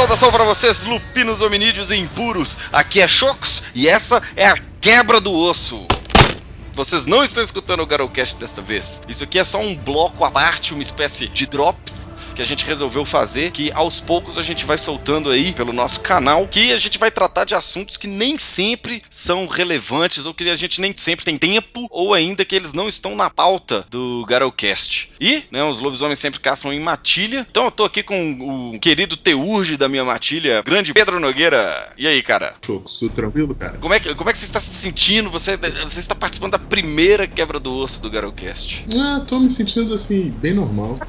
Saudação para vocês, lupinos, hominídeos e impuros. Aqui é Chocos e essa é a quebra do osso. Vocês não estão escutando o Garocast desta vez. Isso aqui é só um bloco à parte, uma espécie de drops que a gente resolveu fazer, que aos poucos a gente vai soltando aí pelo nosso canal, que a gente vai tratar de assuntos que nem sempre são relevantes, ou que a gente nem sempre tem tempo, ou ainda que eles não estão na pauta do Garocast. E, né, os lobisomens sempre caçam em matilha. Então eu tô aqui com o querido teurge da minha matilha, grande Pedro Nogueira. E aí, cara? Tudo tranquilo, cara? Como é que você está se sentindo? Você está participando da primeira quebra do osso do Garocast. Tô me sentindo assim, bem normal.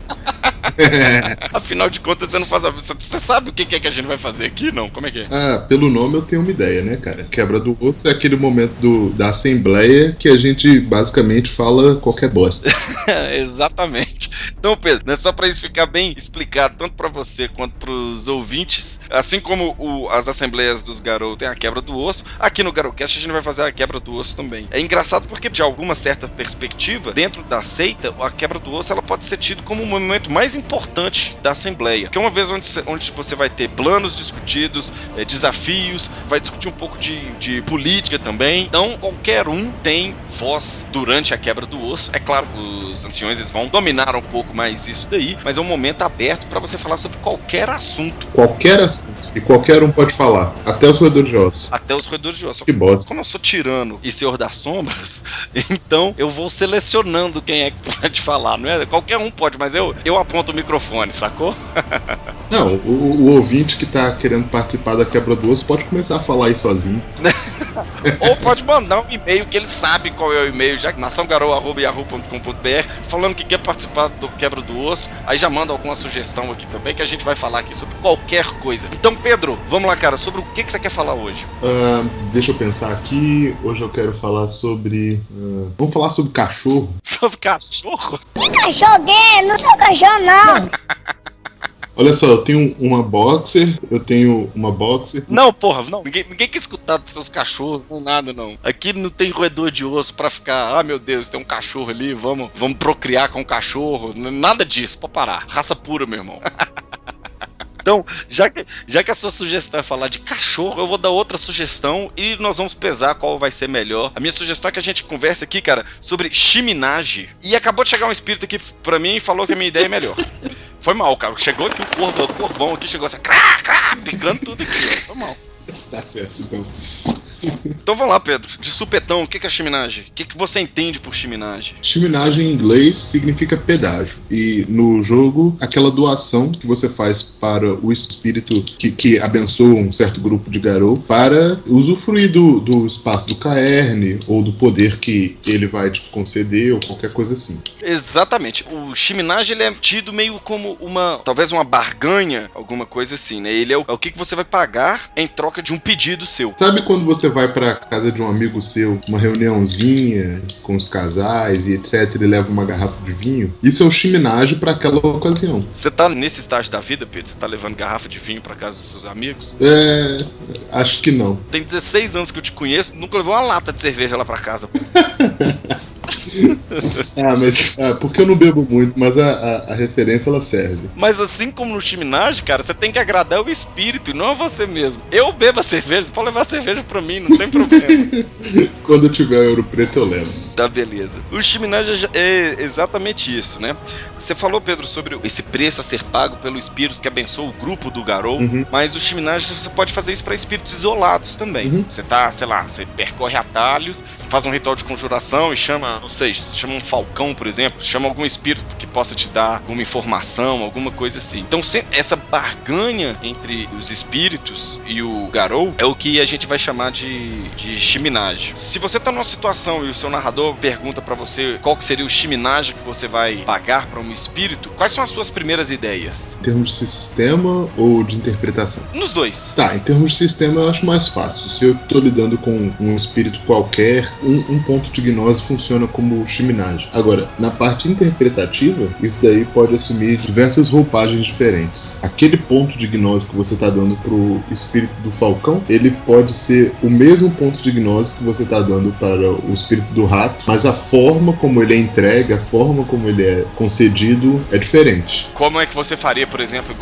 Afinal de contas, você não faz. Você sabe o que é que a gente vai fazer aqui, não? Como é que é? Pelo nome eu tenho uma ideia, né, cara? Quebra do osso é aquele momento da assembleia que a gente basicamente fala qualquer bosta. Exatamente. Então, Pedro, né, só pra isso ficar bem explicado, tanto pra você quanto pros ouvintes, assim como as assembleias dos Garou tem a quebra do osso, aqui no Garocast a gente vai fazer a quebra do osso também. É engraçado porque, de alguma certa perspectiva, dentro da seita, a quebra do osso ela pode ser tida como o momento mais importante da assembleia. Que é uma vez onde você vai ter planos discutidos, desafios, vai discutir um pouco de política também. Então, qualquer um tem voz durante a quebra do osso. É claro, os anciões eles vão dominar um pouco mais isso daí, mas é um momento aberto para você falar sobre qualquer assunto. Qualquer assunto. E qualquer um pode falar. Até os roedores de osso. Até os roedores de osso. Que bosta. Como eu sou tirano e senhor das sombras, então eu vou selecionando quem é que pode falar. Não é? Qualquer um pode, mas eu aponto o microfone, sacou? Não, o ouvinte que tá querendo participar da quebra do osso pode começar a falar aí sozinho. Ou pode mandar um e-mail que ele sabe qual é o e-mail, já que naçãogarou@yahoo.com.br, falando que quer participar do quebra do osso. Aí já manda alguma sugestão aqui também, que a gente vai falar aqui sobre qualquer coisa. Então, Pedro, vamos lá, cara, sobre o que você quer falar hoje? Deixa eu pensar aqui. Hoje eu quero falar sobre... vamos falar sobre cachorro. Sobre cachorro? Que cachorro gay? Não sou cachorro, não. Olha só, eu tenho uma boxer. Não, porra, não. Ninguém quer escutar dos seus cachorros, não nada, não. Aqui não tem roedor de osso pra ficar, meu Deus, tem um cachorro ali, vamos procriar com um cachorro. Nada disso, pode parar. Raça pura, meu irmão. Então, já que a sua sugestão é falar de cachorro, eu vou dar outra sugestão e nós vamos pesar qual vai ser melhor. A minha sugestão é que a gente converse aqui, cara, sobre chiminagem. E acabou de chegar um espírito aqui pra mim e falou que a minha ideia é melhor. Foi mal, cara. Chegou aqui o corvão aqui, chegou assim, picando tudo aqui, ó. Foi mal. Tá certo, então. Então vamos lá, Pedro. De supetão, o que é chiminagem? O que você entende por chiminagem? Chiminagem em inglês significa pedágio. E no jogo, aquela doação que você faz para o espírito que abençoa um certo grupo de Garou para usufruir do espaço do Caerne ou do poder que ele vai te conceder ou qualquer coisa assim. Exatamente. O chiminagem ele é tido meio como talvez uma barganha, alguma coisa assim, né? Ele é o que você vai pagar em troca de um pedido seu. Sabe quando você vai pra casa de um amigo seu, uma reuniãozinha com os casais e etc, e leva uma garrafa de vinho? Isso é um chiminagem pra aquela ocasião. Você tá nesse estágio da vida, Pedro? Você tá levando garrafa de vinho pra casa dos seus amigos? Acho que não. Tem 16 anos que eu te conheço, nunca levou uma lata de cerveja lá pra casa. Porque eu não bebo muito, mas a referência ela serve. Mas assim como no chiminagem, cara, você tem que agradar o espírito e não a você mesmo. Eu bebo a cerveja, pode levar a cerveja pra mim, não tem problema. Quando eu tiver ouro preto eu levo. Tá, beleza. O chiminagem é exatamente isso, né? Você falou, Pedro, sobre esse preço a ser pago pelo espírito que abençoa o grupo do Garou, mas o chiminagem você pode fazer isso pra espíritos isolados também. Você tá, sei lá, você percorre atalhos, faz um ritual de conjuração e chama, não sei, chama um falcão, por exemplo, chama algum espírito que possa te dar alguma informação, alguma coisa assim. Então, essa barganha entre os espíritos e o Garou é o que a gente vai chamar de chiminagem. Se você tá numa situação e o seu narrador pergunta pra você qual que seria o chiminagem que você vai pagar pra um espírito, quais são as suas primeiras ideias? Em termos de sistema ou de interpretação? Nos dois. Tá, em termos de sistema eu acho mais fácil. Se eu tô lidando com um espírito qualquer, um ponto de gnose funciona como chiminagem. Agora, na parte interpretativa, isso daí pode assumir diversas roupagens diferentes. Aquele ponto de gnose que você tá dando pro espírito do falcão, ele pode ser o mesmo ponto de gnose que você tá dando para o espírito do rato, exato, mas a forma como ele é entregue, a forma como ele é concedido é diferente. Como é que você faria, por exemplo,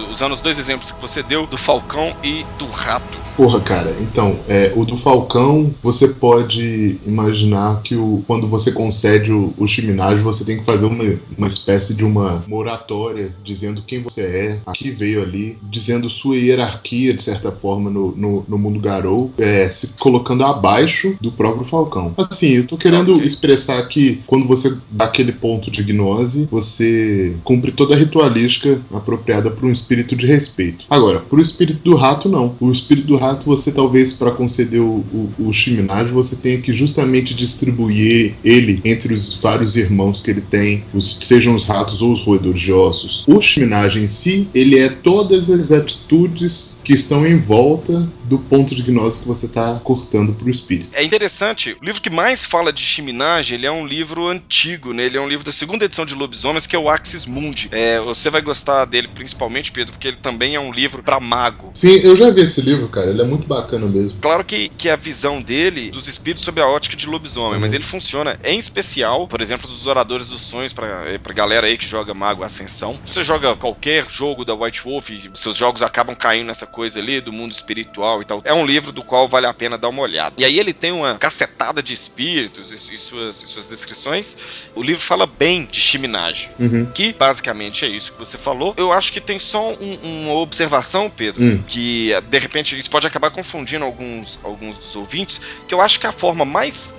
usando os dois exemplos que você deu, do Falcão e do Rato? Porra, cara, então, o do Falcão, você pode imaginar que quando você concede o Shiminage, você tem que fazer uma espécie de uma moratória, dizendo quem você é, aqui veio ali, dizendo sua hierarquia, de certa forma, no mundo Garou, se colocando abaixo do próprio Falcão. Assim, eu tô querendo expressar que quando você dá aquele ponto de gnose, você cumpre toda a ritualística apropriada para um espírito de respeito. Agora, pro espírito do rato, não. O espírito do rato, você talvez, para conceder o Shiminage, você tenha que justamente distribuir ele entre os vários irmãos que ele tem, sejam os ratos ou os roedores de ossos. O Shiminage em si, ele é todas as atitudes que estão em volta do ponto de gnose que você está cortando pro espírito. É interessante, o livro que mais fala de Shiminage, ele é um livro antigo, né? Ele é um livro da segunda edição de Lobisomens, que é o Axis Mundi. Você vai gostar dele principalmente, Pedro, porque ele também é um livro para mago. Sim, eu já vi esse livro, cara, ele é muito bacana mesmo. Claro que a visão dele, dos espíritos sobre a ótica de lobisomem, mas ele funciona, em especial, por exemplo, dos Oradores dos Sonhos, pra galera aí que joga Mago Ascensão. Você joga qualquer jogo da White Wolf, seus jogos acabam caindo nessa coisa ali, do mundo espiritual e tal. É um livro do qual vale a pena dar uma olhada. E aí ele tem uma cacetada de espíritos e suas descrições. O livro fala bem de Shiminage, que basicamente é isso que você falou. Eu acho que tem só uma observação, Pedro, que de repente isso pode acabar confundindo alguns dos ouvintes, que eu acho que a forma mais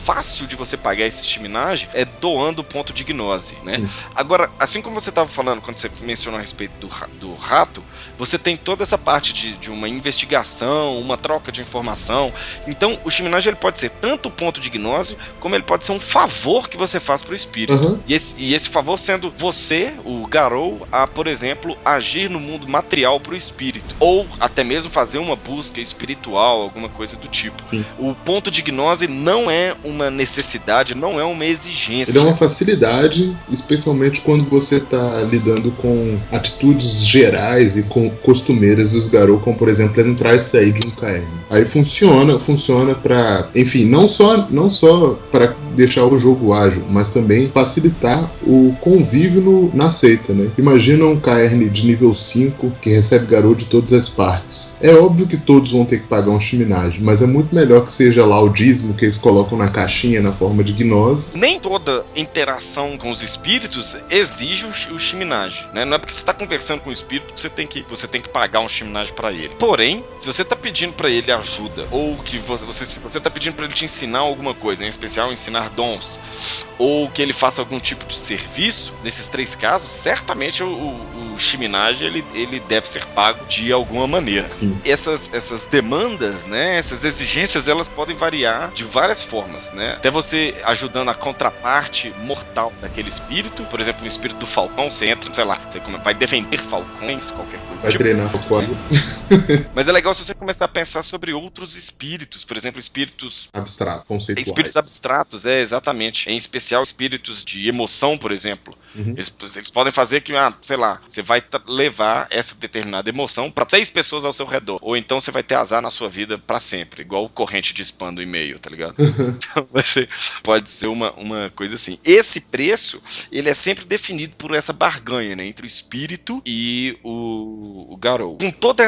fácil de você pagar esse Shiminage é doando o ponto de gnose, né? Agora, assim como você estava falando quando você mencionou a respeito do rato, você tem toda essa parte de uma investigação, uma troca de informação. Então, o Shiminage ele pode ser tanto o ponto de gnose, como ele pode ser um favor que você faz pro espírito. E esse favor sendo você, o Garou, a, por exemplo, agir no mundo material pro espírito. Ou até mesmo fazer uma busca espiritual, alguma coisa do tipo. Sim. O ponto de gnose não é uma necessidade, não é uma exigência. Ele é uma facilidade, especialmente quando você está lidando com atitudes gerais e com costumeiras dos Garou, como por exemplo entrar e sair de um KR. Aí funciona para, enfim, não só para deixar o jogo ágil, mas também facilitar o convívio na seita, né? Imagina um KR de nível 5 que recebe Garou de todas as partes. É óbvio que todos vão ter que pagar um Shiminage, mas é muito melhor que seja lá o dízimo que eles colocam na caixinha na forma de gnose. Nem toda interação com os espíritos exige o Shiminage, né? Não é porque você está conversando com o espírito que você tem que pagar um Shiminage para ele. Porém, se você está pedindo para ele ajuda, ou que você está pedindo para ele te ensinar alguma coisa, em especial ensinar dons, ou que ele faça algum tipo de serviço, nesses três casos, certamente o Shiminage ele deve ser pago de alguma maneira. Sim. Essas demandas, né, essas exigências, elas podem variar de várias formas, né? Até você ajudando a contraparte mortal daquele espírito, por exemplo, o espírito do Falcão, você entra, sei lá, você vai defender falcões, qualquer coisa. Vai treinar o quadro. Mas é legal se você começar a pensar sobre outros espíritos, por exemplo, espíritos abstratos, conceituais. Espíritos abstratos, exatamente. Em especial espíritos de emoção, por exemplo. Eles podem fazer que, sei lá, você vai levar essa determinada emoção para 6 pessoas ao seu redor. Ou então você vai ter azar na sua vida para sempre, igual corrente de spam do e-mail, tá ligado? Então pode ser uma coisa assim. Esse preço, ele é sempre definido por essa barganha, né, entre o espírito e o Garou. Com toda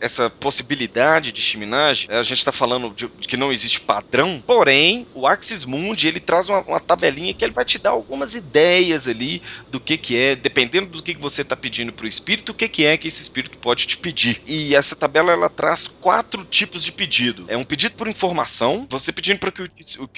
essa possibilidade de Shiminage, a gente tá falando de que não existe padrão, porém, o Axis Mundi, ele traz uma tabelinha que ele vai te dar algumas ideias ali do que é, dependendo do que você tá pedindo pro espírito, o que é que esse espírito pode te pedir. E essa tabela, ela traz 4 tipos de pedido. É um pedido por informação, você pedindo para que o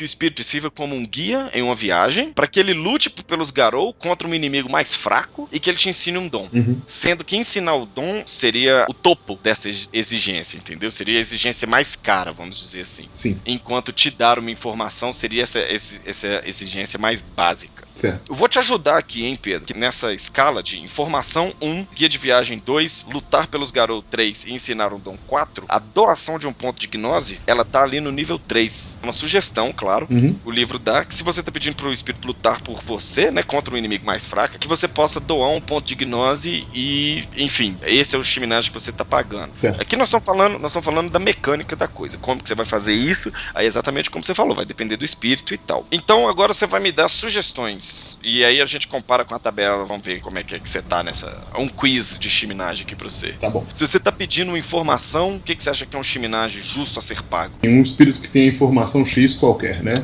espírito sirva como um guia em uma viagem, para que ele lute pelos Garou contra um inimigo mais fraco e que ele te ensine um dom. Sendo que ensinar o dom seria o topo dessa exigência, entendeu? Seria a exigência mais cara, vamos dizer assim. Sim. Enquanto te dar uma informação seria essa exigência mais básica. Certo. Eu vou te ajudar aqui, hein, Pedro, que nessa escala de informação 1, guia de viagem 2, lutar pelos Garou 3 e ensinar um dom 4, a doação de um ponto de gnose, ela tá ali no nível 3. Uma sugestão, claro, o livro dá, que se você tá pedindo pro espírito lutar por você, né, contra um inimigo mais fraco, que você possa doar um ponto de gnose e, enfim, esse é o chiminagem que você tá pagando. Certo. Aqui nós estamos falando da mecânica da coisa, como que você vai fazer isso, aí exatamente como você falou, vai depender do espírito e tal. Então agora você vai me dar sugestões, e aí a gente compara com a tabela, vamos ver como é que você tá nessa... um quiz de chiminagem aqui pra você. Tá bom. Se você tá pedindo informação, o que você acha que é um chiminagem justo a ser pago? Tem um espírito que tem a informação X qualquer, né?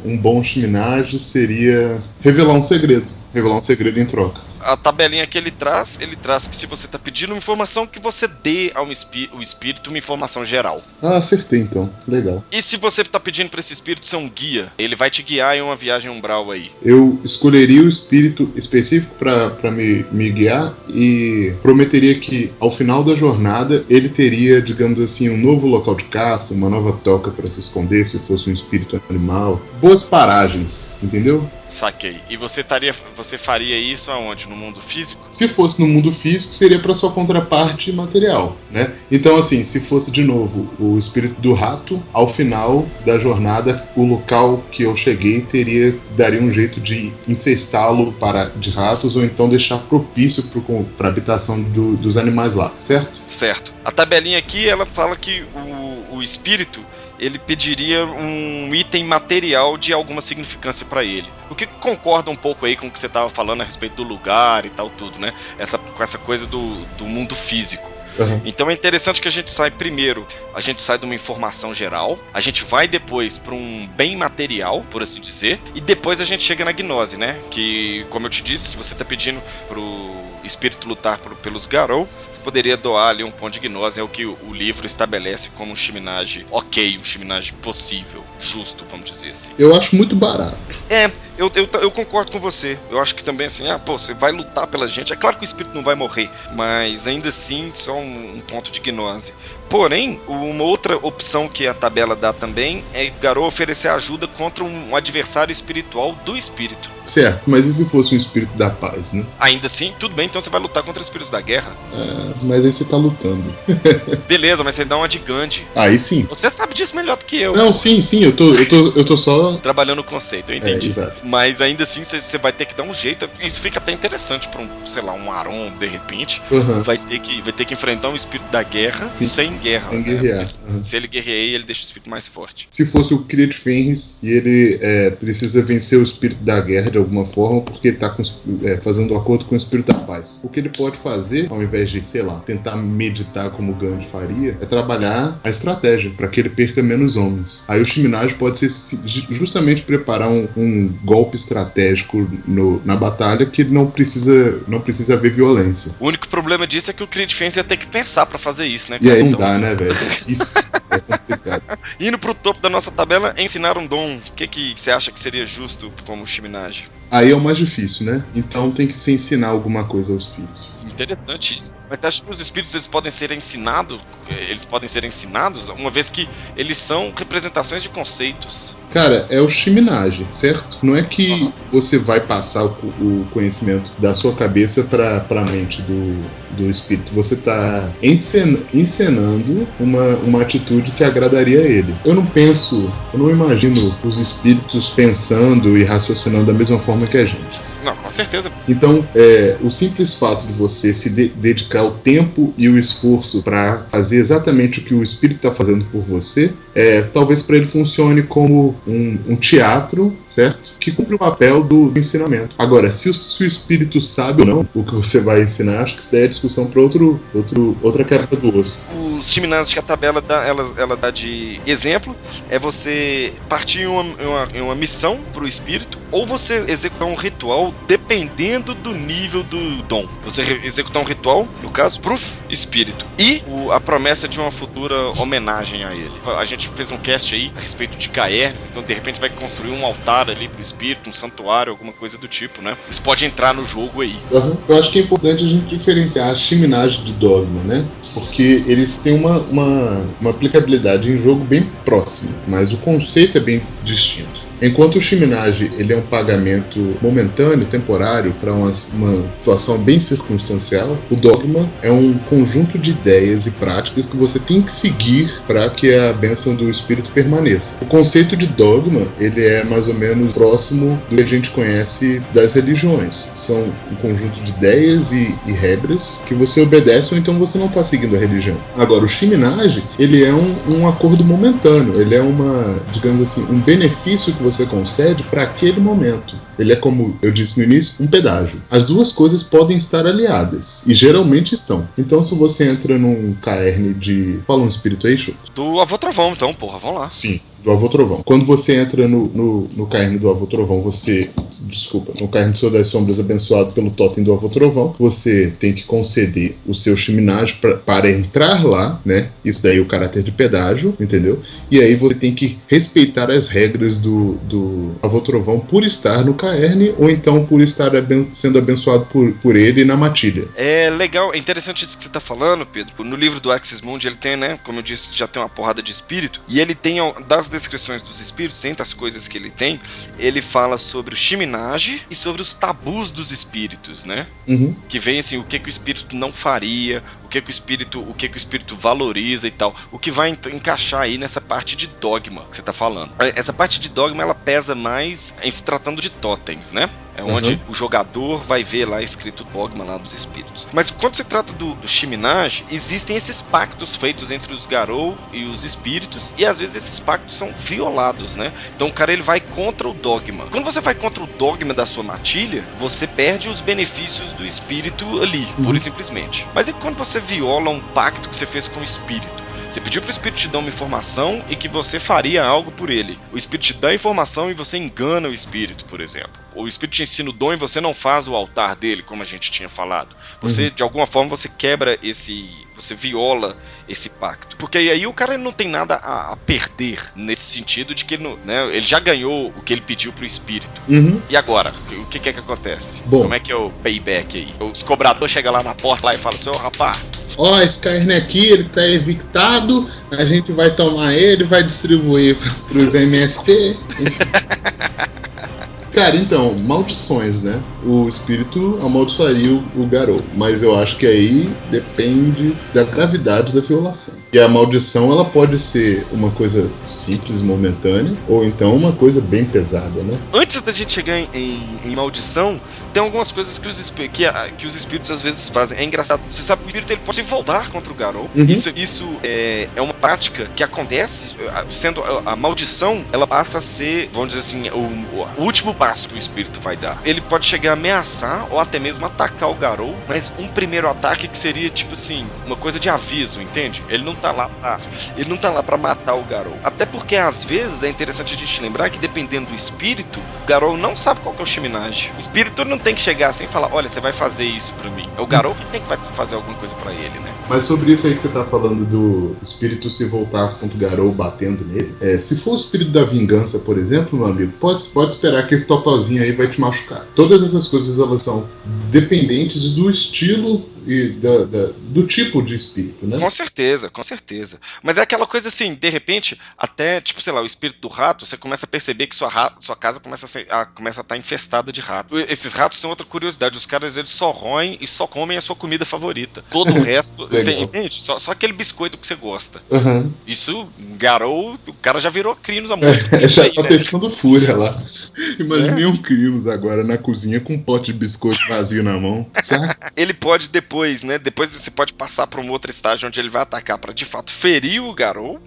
Um bom chiminagem seria revelar um segredo em troca. A tabelinha que ele traz que se você tá pedindo uma informação, que você dê ao espírito uma informação geral. Ah, acertei então. Legal. E se você tá pedindo pra esse espírito ser um guia, ele vai te guiar em uma viagem umbral aí. Eu escolheria o espírito específico pra me guiar e prometeria que ao final da jornada ele teria, digamos assim, um novo local de caça, uma nova toca pra se esconder se fosse um espírito animal. Boas paragens, entendeu? Saquei. E você faria isso aonde? No mundo físico? Se fosse no mundo físico, seria para sua contraparte material, né? Então, assim, se fosse de novo o espírito do rato, ao final da jornada, o local que eu cheguei daria um jeito de infestá-lo de ratos ou então deixar propício para a habitação dos animais lá, certo? Certo. A tabelinha aqui, ela fala que o espírito, ele pediria um item material de alguma significância para ele. O que concorda um pouco aí com o que você estava falando a respeito do lugar e tal, tudo, né? Com essa coisa do mundo físico. Uhum. Então é interessante que a gente sai de uma informação geral, a gente vai depois para um bem material, por assim dizer, e depois a gente chega na gnose, né? Que, como eu te disse, se você está pedindo pro espírito lutar pelos Garou, você poderia doar ali um ponto de gnose, é o que o livro estabelece como um chiminagem ok, um chiminagem possível, justo, vamos dizer assim. Eu acho muito barato. Eu concordo com você. Eu acho que também assim, você vai lutar pela gente. É claro que o espírito não vai morrer, mas ainda assim só um ponto de gnose. Porém, uma outra opção que a tabela dá também é o Garou oferecer ajuda contra um adversário espiritual do espírito. Certo, mas e se fosse um espírito da paz, né? Ainda assim, tudo bem, então você vai lutar contra os espíritos da guerra. Mas aí você tá lutando. Beleza, mas você dá uma de Gandhi. Aí sim. Você sabe disso melhor do que eu. Não, sim, eu tô só... trabalhando o conceito, eu entendi. Exato. Mas ainda assim, você vai ter que dar um jeito. Isso fica até interessante pra um Aron, de repente. Uhum. Vai ter que enfrentar um espírito da guerra sem guerra. Sem guerrear. Se ele guerreia, ele deixa o espírito mais forte. Se fosse o Cria de Fenris e ele precisa vencer o espírito da guerra de alguma forma, porque ele tá fazendo um acordo com o espírito da paz. O que ele pode fazer, ao invés de, sei lá, tentar meditar como o Gandhi faria, é trabalhar a estratégia para que ele perca menos homens. Aí o chiminagem pode ser justamente preparar um golpe estratégico na batalha que não precisa haver violência. O único problema disso é que o Cria de Fenris ia ter que pensar pra fazer isso, né? E aí não dá, né, velho? Isso é complicado. Indo pro topo da nossa tabela, ensinar um dom. O que você acha que seria justo como chiminagem? Aí é o mais difícil, né? Então tem que se ensinar alguma coisa aos espíritos. Interessante isso. Mas você acha que os espíritos eles podem ser ensinados, uma vez que eles são representações de conceitos? Cara, é o chiminagem, certo? Não é que você vai passar o conhecimento da sua cabeça pra mente do espírito. Você tá encenando uma atitude que agradaria a ele. Eu não imagino os espíritos pensando e raciocinando da mesma forma que a gente. Não, com certeza. Então, o simples fato de você se dedicar o tempo e o esforço para fazer exatamente o que o espírito está fazendo por você, talvez para ele funcione como um teatro, certo? Que cumpre o papel do ensinamento. Agora, se o espírito sabe ou não o que você vai ensinar, acho que isso daí é discussão para outra capa do osso. Os chiminazes que a tabela dá, ela dá de exemplo, é você partir em uma missão para o espírito, ou você executar um ritual dependendo do nível do dom. Você executar um ritual, no caso, pro espírito. E a promessa de uma futura homenagem a ele. A gente fez um cast aí a respeito de Caernes, então de repente vai construir um altar ali pro espírito, um santuário, alguma coisa do tipo, né? Isso pode entrar no jogo aí. Uhum. Eu acho que é importante a gente diferenciar a chiminagem de dogma, né? Porque eles têm uma aplicabilidade em jogo bem próxima, mas o conceito é bem distinto. Enquanto o Shiminage, ele é um pagamento momentâneo, temporário, para uma situação bem circunstancial, o dogma é um conjunto de ideias e práticas que você tem que seguir para que a bênção do espírito permaneça. O conceito de dogma, ele é mais ou menos próximo do que a gente conhece das religiões. São um conjunto de ideias e regras que você obedece ou então você não está seguindo a religião. Agora, o Shiminage, ele é um acordo momentâneo, ele é digamos assim, um benefício que você concede para aquele momento. Ele é, como eu disse no início, um pedágio. As duas coisas podem estar aliadas, e geralmente estão. Então, se você entra num caerne de... Fala um espírito aí, Chuto. Do Avô Trovão, então, porra, vamos lá. Sim, do Avô Trovão. Quando você entra no caerne do Avô Trovão, no caerne do Senhor das Sombras abençoado pelo totem do Avô Trovão, você tem que conceder o seu Shiminage para entrar lá, né? Isso daí é o caráter de pedágio, entendeu? E aí você tem que respeitar as regras do Avô Trovão por estar no caerne, ou então por estar sendo abençoado por ele na matilha. É legal, é interessante isso que você tá falando, Pedro. No livro do Axis Mundi, ele tem, né, como eu disse, já tem uma porrada de espírito, e ele tem, das descrições dos espíritos, entre as coisas que ele tem, ele fala sobre o Shiminage e sobre os tabus dos espíritos, né? Uhum. Que vem assim, o que o espírito não faria, o que o espírito valoriza e tal. O que vai encaixar aí nessa parte de dogma que você tá falando. Essa parte de dogma, ela pesa mais em se tratando de totens, né? É onde o jogador vai ver lá escrito dogma lá dos espíritos. Mas quando se trata do Shiminage, existem esses pactos feitos entre os Garou e os espíritos, e às vezes esses pactos são violados, né? Então o cara, ele vai contra o dogma. Quando você vai contra o dogma da sua matilha, você perde os benefícios do espírito ali, pura e simplesmente. Mas e quando você viola um pacto que você fez com o espírito? Você pediu para o espírito te dar uma informação e que você faria algo por ele. O espírito te dá a informação e você engana o espírito, por exemplo. O espírito te ensina o dom e você não faz o altar dele, como a gente tinha falado. Você, de alguma forma, você quebra você viola esse pacto. Porque aí o cara não tem nada a perder, nesse sentido de que ele já ganhou o que ele pediu pro espírito. E agora? O que é que acontece? Bom, como é que é o payback aí? Os cobradores chegam lá na porta lá e falam assim, rapaz... esse caerne aqui, ele tá evictado, a gente vai tomar ele, vai distribuir pros MST. Cara, então, maldições, né? O espírito amaldiçoaria o Garou, mas eu acho que aí depende da gravidade da violação. E a maldição, ela pode ser uma coisa simples, momentânea, ou então uma coisa bem pesada, né? Antes da gente chegar em maldição, tem algumas coisas que os espíritos às vezes fazem. É engraçado, você sabe que o espírito, ele pode se voltar contra o Garou. Isso é uma prática que acontece, sendo a maldição, ela passa a ser, vamos dizer assim, o último passo que o espírito vai dar. Ele pode chegar a ameaçar ou até mesmo atacar o Garou, mas um primeiro ataque que seria tipo assim, uma coisa de aviso, entende? Ele não tá lá pra matar o Garou. Até porque às vezes é interessante a gente lembrar que dependendo do espírito, o Garou não sabe qual que é o Shiminage. O espírito não tem que chegar assim e falar, olha, você vai fazer isso pra mim. É o Garou que tem que fazer alguma coisa pra ele, né? Mas sobre isso aí que você tá falando do espírito se voltar contra o Garou batendo nele, se for o espírito da vingança, por exemplo, meu amigo, pode esperar que esse totozinho aí vai te machucar. Todas essas coisas, elas são dependentes do estilo e do tipo de espírito, né? Com certeza. Mas é aquela coisa assim, de repente, até, tipo, sei lá, o espírito do rato, você começa a perceber que sua casa começa a estar infestada de rato. Esses ratos têm outra curiosidade, os caras, eles só roem e só comem a sua comida favorita. Todo o resto, entende? Só aquele biscoito que você gosta. Isso, Garou, o cara já virou Crinos há muito tempo. Já tá testando fúria lá. Imaginei um Crinos agora na cozinha com um pote de biscoito vazio na mão, saca? Ele pode depois você pode passar para um outro estágio onde ele vai atacar para de fato ferir o Garou,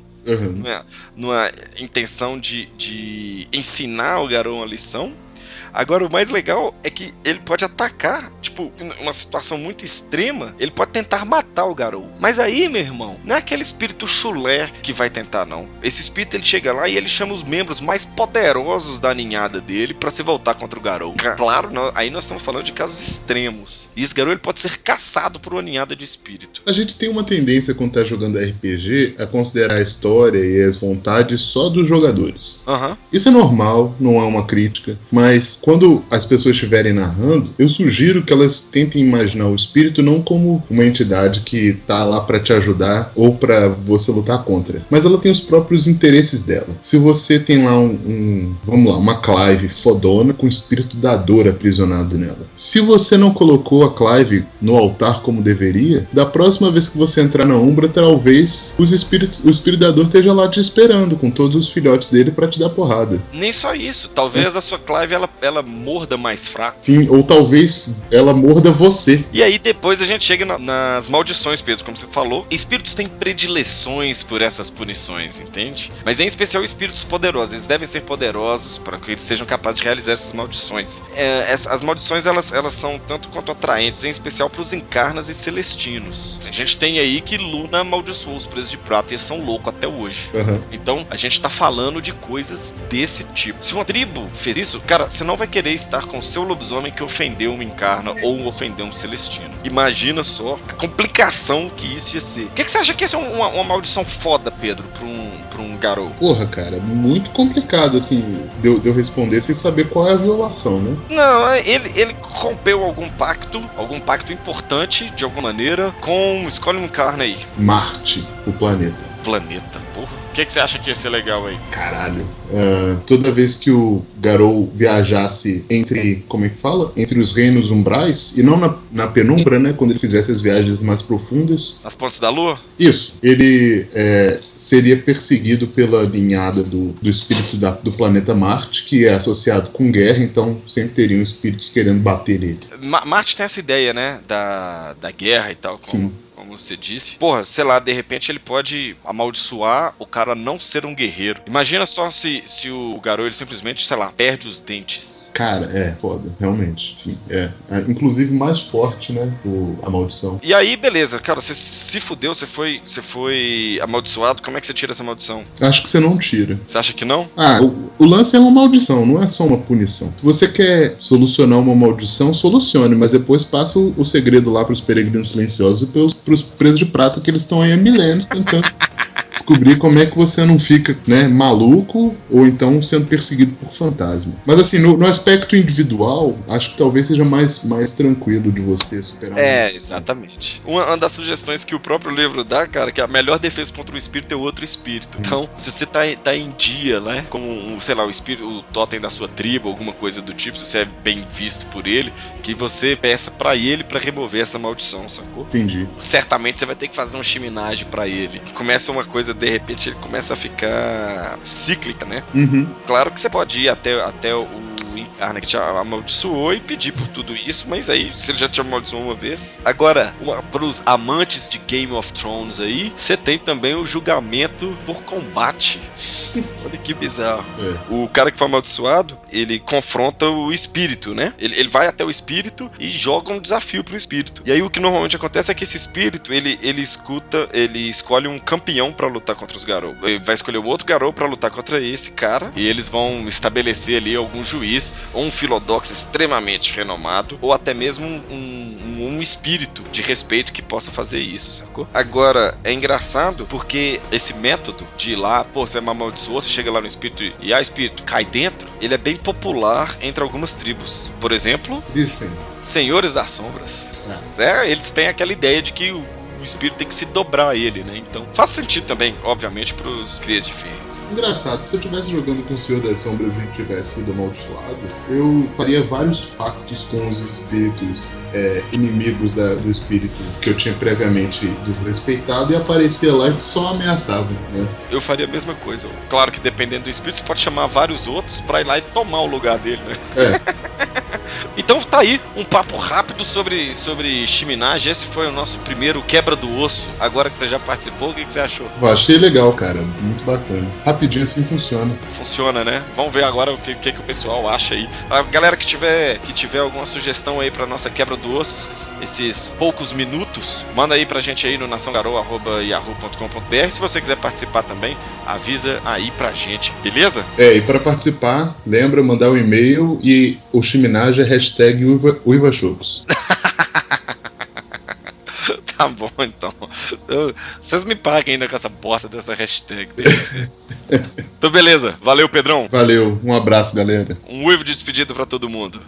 numa intenção de ensinar o Garou uma lição. Agora, o mais legal é que ele pode atacar, tipo, uma situação muito extrema, ele pode tentar matar o Garou. Mas aí, meu irmão, não é aquele espírito chulé que vai tentar, não. Esse espírito, ele chega lá e ele chama os membros mais poderosos da ninhada dele pra se voltar contra o Garou. Claro, aí nós estamos falando de casos extremos. E esse Garou, ele pode ser caçado por uma ninhada de espírito. A gente tem uma tendência, quando tá jogando RPG, a considerar a história e as vontades só dos jogadores. Isso é normal, não é uma crítica, mas Mas quando as pessoas estiverem narrando, eu sugiro que elas tentem imaginar o espírito não como uma entidade que tá lá pra te ajudar ou pra você lutar contra, mas ela tem os próprios interesses dela. Se você tem lá vamos lá, uma Clive fodona com o espírito da dor aprisionado nela. Se você não colocou a Clive no altar como deveria, da próxima vez que você entrar na Umbra, talvez o espírito da dor esteja lá te esperando com todos os filhotes dele pra te dar porrada. Nem só isso, talvez a sua Clive ela morda mais fraco. Sim, ou talvez ela morda você. E aí depois a gente chega nas maldições, Pedro, como você falou. Espíritos têm predileções por essas punições, entende? Mas em especial espíritos poderosos, eles devem ser poderosos para que eles sejam capazes de realizar essas maldições. As maldições elas são tanto quanto atraentes, em especial para os encarnas e celestinos. A gente tem aí que Luna amaldiçoou os presos de prata e eles são loucos até hoje. Então a gente tá falando de coisas desse tipo. Se uma tribo fez isso, cara, você não vai querer estar com o seu lobisomem que ofendeu um encarna ou ofendeu um celestino. Imagina só a complicação que isso ia ser. O que você acha que ia ser uma maldição foda, Pedro, pra um Garou? Porra, cara, muito complicado, assim, de eu responder sem saber qual é a violação, né? Não, ele rompeu algum pacto importante, de alguma maneira, com... Escolhe um encarna aí. Marte, o planeta. Planeta, porra. O que você acha que ia ser legal aí? Caralho. Toda vez que o Garou viajasse entre, como é que fala? Entre os reinos umbrais, e não na penumbra, né? Quando ele fizesse as viagens mais profundas. As pontes da lua? Isso. Ele seria perseguido pela linhada do espírito do planeta Marte, que é associado com guerra, então sempre teriam espíritos querendo bater nele. Marte tem essa ideia, né? Da guerra e tal, como você disse. Porra, sei lá, de repente ele pode amaldiçoar o cara não ser um guerreiro. Imagina só se o Garou, ele simplesmente, sei lá, perde os dentes. Cara, foda, realmente. Sim, inclusive mais forte, né, a maldição. E aí, beleza, cara, você se fudeu, você foi amaldiçoado, como é que você tira essa maldição? Acho que você não tira. Você acha que não? O lance é uma maldição, não é só uma punição. Se você quer solucionar uma maldição, solucione, mas depois passa o segredo lá pros peregrinos silenciosos e pros presos de prata, que eles estão aí há milênios tentando descobrir como é que você não fica, né, maluco ou então sendo perseguido por fantasma. Mas assim, no aspecto individual, acho que talvez seja mais tranquilo de você superar. Exatamente. Uma das sugestões que o próprio livro dá, cara, que a melhor defesa contra um espírito é outro espírito. Então, se você tá em dia, né, como, sei lá, o espírito, o totem da sua tribo, alguma coisa do tipo, se você é bem visto por ele, que você peça pra ele pra remover essa maldição, sacou? Entendi. Certamente você vai ter que fazer um chiminagem pra ele. Começa uma coisa, de repente ele começa a ficar cíclica, né? Claro que você pode ir até o encarna que te amaldiçoou e pedir por tudo isso, mas aí, se ele já te amaldiçoou uma vez. Agora, pros amantes de Game of Thrones aí, você tem também o julgamento por combate. Olha que bizarro. O cara que foi amaldiçoado, ele confronta o espírito, né? Ele vai até o espírito e joga um desafio pro espírito. E aí o que normalmente acontece é que esse espírito, ele escolhe um campeão pra lutar contra os Garou. Ele vai escolher um outro Garou pra lutar contra esse cara, e eles vão estabelecer ali algum juiz, ou um filodox extremamente renomado, ou até mesmo um espírito de respeito que possa fazer isso, sacou? Agora, é engraçado porque esse método de ir lá, você me amaldiçoou, você chega lá no espírito e espírito, cai dentro, ele é bem popular entre algumas tribos. Por exemplo, Senhores das Sombras. Eles têm aquela ideia de que o espírito tem que se dobrar a ele, né? Então, faz sentido também, obviamente, pros crias de Fênix. Engraçado, se eu estivesse jogando com o Senhor das Sombras e tivesse sido amaldiçoado, eu faria vários pactos com os espíritos inimigos do espírito que eu tinha previamente desrespeitado e aparecia lá e só ameaçava, né? Eu faria a mesma coisa. Claro que dependendo do espírito, você pode chamar vários outros pra ir lá e tomar o lugar dele, né? Então tá aí um papo rápido sobre chiminagem. Esse foi o nosso primeiro quebra do osso. Agora que você já participou, o que você achou? Eu achei legal, cara. Muito bacana. Rapidinho assim funciona. Funciona, né? Vamos ver agora o que o pessoal acha aí. A galera que tiver alguma sugestão aí pra nossa quebra do osso, esses poucos minutos, manda aí pra gente aí no naçãogarou@yahoo.com.br. Se você quiser participar também, avisa aí pra gente, beleza? E pra participar, lembra mandar um e-mail e o chiminagem é #UivaChocos. Tá bom, então. Vocês me paguem ainda com essa bosta dessa hashtag. Então, beleza. Valeu, Pedrão. Valeu, um abraço, galera. Um uivo de despedida pra todo mundo.